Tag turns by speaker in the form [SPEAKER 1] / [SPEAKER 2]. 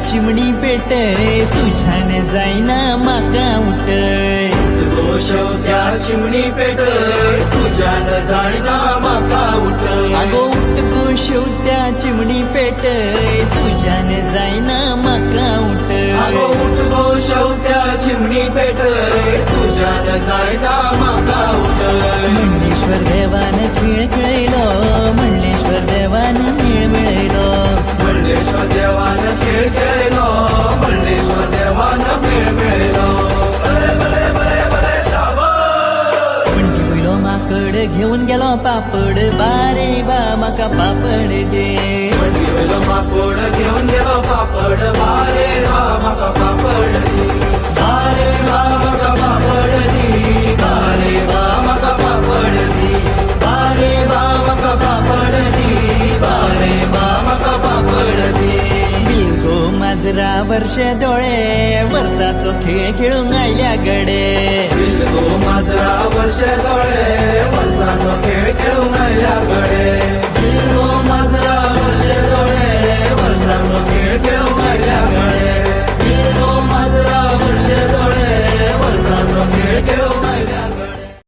[SPEAKER 1] चिमणी पेट तुझ्यान जायना माका उठ
[SPEAKER 2] गो शेवत्या चिमणी पेट तुझ्यान जायना माका उठ
[SPEAKER 1] अगो उठ गो शेवत्या चिमणी पेट तुझ्यान जायना माका उठ
[SPEAKER 2] अगो उठ गो शेवत्या चिमणी पेट तुझ्यान जायना माका उठ
[SPEAKER 1] मंडलेश्वर देवान खेळ खेळलो मंडलेश्वर देवान मेळ मिळलो
[SPEAKER 2] मंडलेश्वर देवान खेळ खेळलो मंडलेश्वर देवान मेळ मिळलो
[SPEAKER 1] माकड घेऊन गेलो पापड बारे बा माका पापड दे
[SPEAKER 2] वडीलो माकोड घेऊन गेलो पापड बारे बा माका पापड दी बारे बा माका पापड दी बारे बा माका पापड दी बारे बा माका पापड दी बारे बा माका पापड दी
[SPEAKER 1] बिलगो माजरा वर्ष डोळे वर्षाचो खेळ खेळूंक आयल्या गडे
[SPEAKER 2] बिलगो माजरा वर्ष डोळे